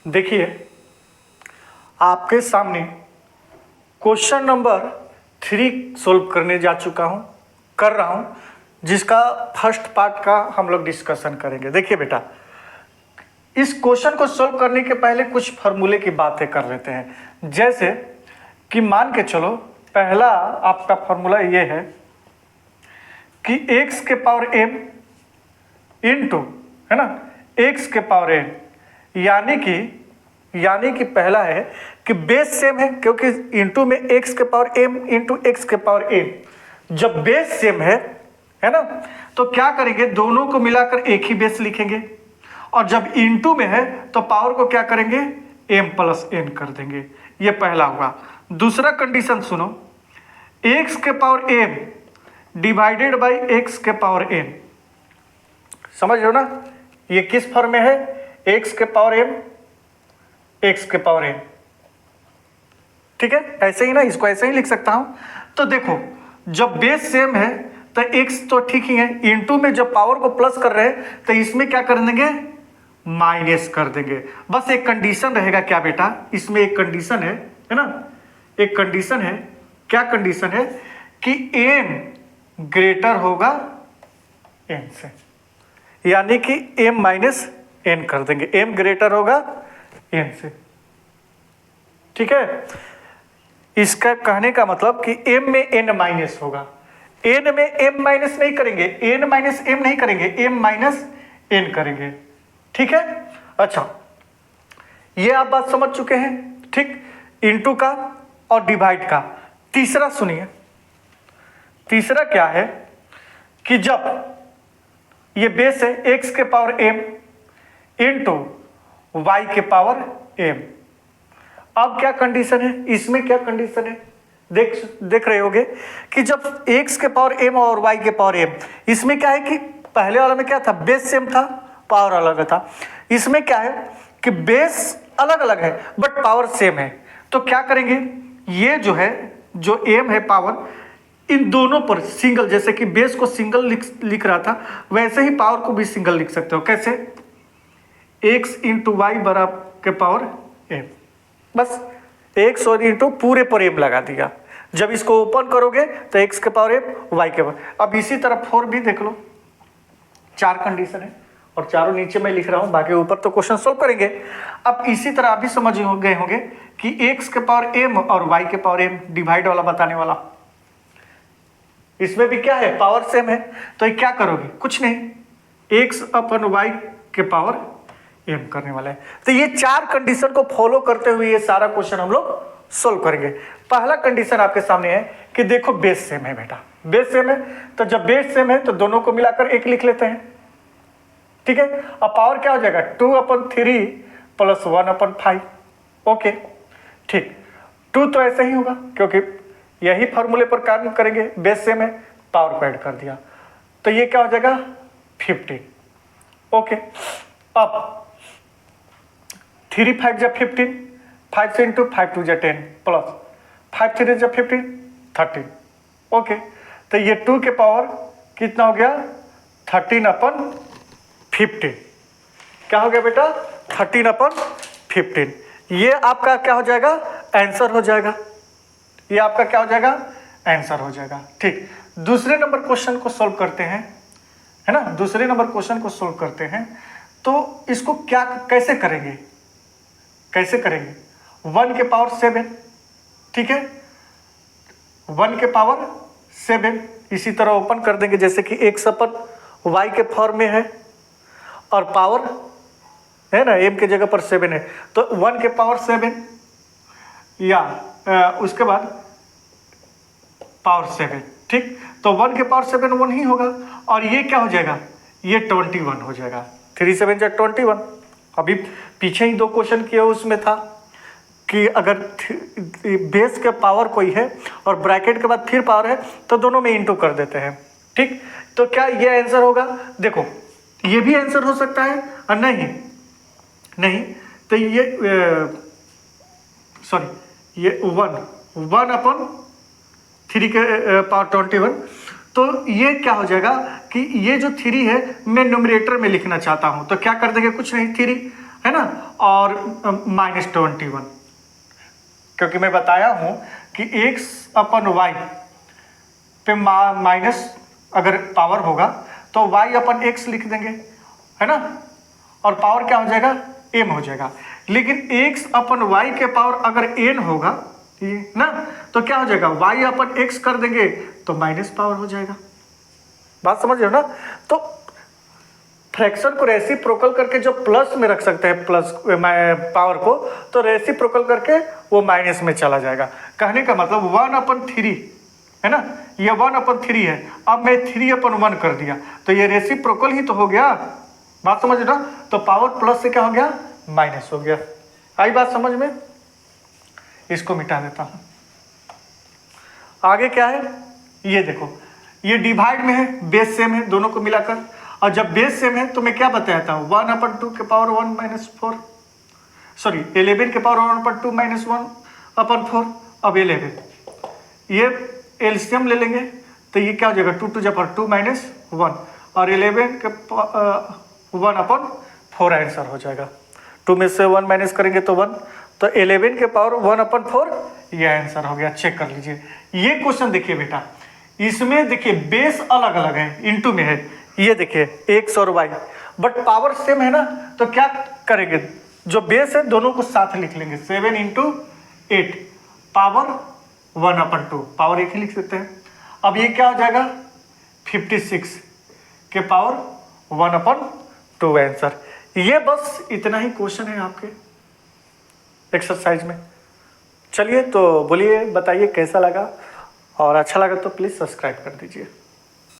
देखिए आपके सामने क्वेश्चन नंबर 3 सोल्व करने जा चुका हूँ, कर रहा हूँ, जिसका फर्स्ट पार्ट का हम लोग डिस्कशन करेंगे। देखिए बेटा, इस क्वेश्चन को सोल्व करने के पहले कुछ फार्मूले की बातें कर लेते हैं। जैसे कि मान के चलो, पहला आपका फार्मूला ये है कि x के पावर m इंटू, है ना, x के पावर n, यानी कि पहला है कि बेस सेम है, क्योंकि इंटू में x के पावर m इंटू x के पावर m। जब बेस सेम है ना, तो क्या करेंगे, दोनों को मिलाकर एक ही बेस लिखेंगे, और जब इंटू में है तो पावर को क्या करेंगे, m प्लस n कर देंगे। ये पहला हुआ। दूसरा कंडीशन सुनो, x के power m divided by x के पावर n। समझ लो ना, ये किस फॉर्म में है, x के पावर m x के पावर n। ठीक है, ऐसे ही ना, इसको ऐसे ही लिख सकता हूं। तो देखो, जब बेस सेम है तो x तो ठीक ही है, इंटू में जब पावर को प्लस कर रहे हैं तो इसमें क्या कर देंगे, माइनस कर देंगे। बस एक कंडीशन रहेगा क्या बेटा, इसमें एक कंडीशन है ना, एक कंडीशन है। क्या कंडीशन है कि m ग्रेटर होगा n से, यानी कि m माइनस n कर देंगे, m ग्रेटर होगा n से। ठीक है, इसका कहने का मतलब कि m में n माइनस होगा, n में m माइनस नहीं करेंगे, n माइनस m नहीं करेंगे, m माइनस n करेंगे। ठीक है, अच्छा, ये आप बात समझ चुके हैं। ठीक, इंटू का और डिवाइड का। तीसरा सुनिए, तीसरा क्या है कि जब ये बेस है x के पावर m इंटू y के पावर m। अब क्या कंडीशन है, इसमें क्या कंडीशन है, देख रहे होगे कि जब x के पावर m और y के पावर m, इसमें क्या है कि पहले वाला में क्या था, बेस सेम था, पावर अलग था। इसमें क्या है कि बेस अलग अलग है बट पावर सेम है। तो क्या करेंगे, ये जो है, जो m है पावर, इन दोनों पर सिंगल, जैसे कि बेस को सिंगल लिख रहा था, वैसे ही पावर को भी सिंगल लिख सकते हो। कैसे, x इंटू वाई बराबर के पावर m। बस x और इंटू पूरे पर m लगा दिया। जब इसको ओपन करोगे तो x के पावर m, y के पावर। अब इसी तरह 4 भी देख लो, 4 कंडीशन है और चारों नीचे मैं लिख रहा हूं, बाकी ऊपर तो क्वेश्चन सोल्व करेंगे। अब इसी तरह आप भी समझ गए होंगे कि x के पावर m और y के पावर m, डिवाइड वाला बताने वाला, इसमें भी क्या है, पावर सेम है। तो ये क्या करोगे, कुछ नहीं, x अपन y के पावर m करने वाला है। तो ये 4 कंडीशन को फॉलो करते हुए ये सारा क्वेश्चन हम लोग सोल्व करेंगे। पहला कंडीशन आपके सामने है कि देखो बेस सेम है बेटा, बेस सेम है, तो जब बेस सेम है तो दोनों को मिलाकर एक लिख लेते हैं। ठीक है, अब पावर क्या हो जाएगा, 2/3 प्लस 1/5। ओके, ठीक, 2 तो ऐसे ही होगा क्योंकि यही फॉर्मूले पर काम करेंगे, बेस सेम है, पावर को ऐड कर दिया, तो ये क्या हो जाएगा, 15। ओके, अब 3 5 जा 15, 5 से इंटू 5 2 जा 10 प्लस 5 3 जा 15 13। ओके, तो ये 2 के पावर कितना हो गया, 13/15। क्या हो गया बेटा, 13/15। ये आपका क्या हो जाएगा, आंसर हो जाएगा, ये आपका क्या हो जाएगा, आंसर हो जाएगा। ठीक, दूसरे नंबर क्वेश्चन को सोल्व करते हैं, है ना, दूसरे नंबर क्वेश्चन को सोल्व करते हैं। तो इसको क्या कैसे करेंगे, कैसे करेंगे, 1 के पावर 7, ठीक है, 1 के पावर 7 इसी तरह ओपन कर देंगे, जैसे कि x अपन y के फॉर्म में है और पावर है ना, m के जगह पर 7 है, तो 1 के पावर 7 या उसके बाद पावर 7। ठीक, तो 1 के पावर 7 1 ही होगा, और ये क्या हो जाएगा, ये 21 हो जाएगा। 3 7 जा 21। अभी पीछे ही 2 क्वेश्चन किए, उसमें था कि अगर बेस के पावर कोई है और ब्रैकेट के बाद फिर पावर है तो दोनों में इंटू कर देते हैं। ठीक, तो क्या ये आंसर होगा, देखो ये भी आंसर हो सकता है और नहीं तो ये सॉरी ये 1/3 के पावर 21। तो ये क्या हो जाएगा कि ये जो 3 है मैं न्यूमरेटर में लिखना चाहता हूं, तो क्या कर देंगे, कुछ नहीं, 3 है ना, और -21, क्योंकि मैं बताया हूँ कि x/y पे माइनस अगर पावर होगा तो y/x लिख देंगे, है ना, और पावर क्या हो जाएगा, m हो जाएगा। लेकिन x/y के पावर अगर n होगा ये ना, तो क्या हो जाएगा, y/x कर देंगे तो माइनस पावर हो जाएगा। बात समझ रहे हो ना। तो फ्रैक्शन को रेसिप्रोकल करके जो प्लस में रख सकते हैं प्लस पावर को, तो रेसिप्रोकल करके वो माइनस में चला जाएगा। कहने का मतलब 1/3 है ना, ये 1/3 है, अब मैं 3/1 कर दिया तो ये रेसिप्रोकल ही तो हो गया। बात समझ ना। तो पावर प्लस से क्या हो गया, माइनस हो गया। आई बात समझ में। इसको मिटा देता हूं। आगे क्या है ये देखो, ये डिवाइड में है, बेस सेम है दोनों को मिलाकर, और जब बेस सेम है तो मैं क्या बताता हूँ 1/2 के पावर 1 - 4, सॉरी 11 के पावर 1/2 - 1/4। अब 11 ये एलसीएम ले लेंगे तो ये क्या हो जाएगा 2 × 2 - 1, और 11 के 1/4 आंसर हो जाएगा। 2 में से 1 माइनस करेंगे तो 1, तो 11 के पावर 1/4 ये आंसर हो गया। चेक कर लीजिए ये क्वेश्चन। देखिए बेटा इसमें देखिए बेस अलग अलग है, इनटू में है, ये देखिए x और y, बट पावर सेम है ना, तो क्या करेंगे जो बेस है दोनों को साथ लिख लेंगे, 7 × 8 पावर 1/2, पावर एक ही लिख सकते हैं। अब ये क्या हो जाएगा 56 के पावर 1/2 आंसर। ये बस इतना ही क्वेश्चन है आपके एक्सरसाइज में। चलिए तो बोलिए, बताइए कैसा लगा, और अच्छा लगा तो प्लीज़ सब्सक्राइब कर दीजिए।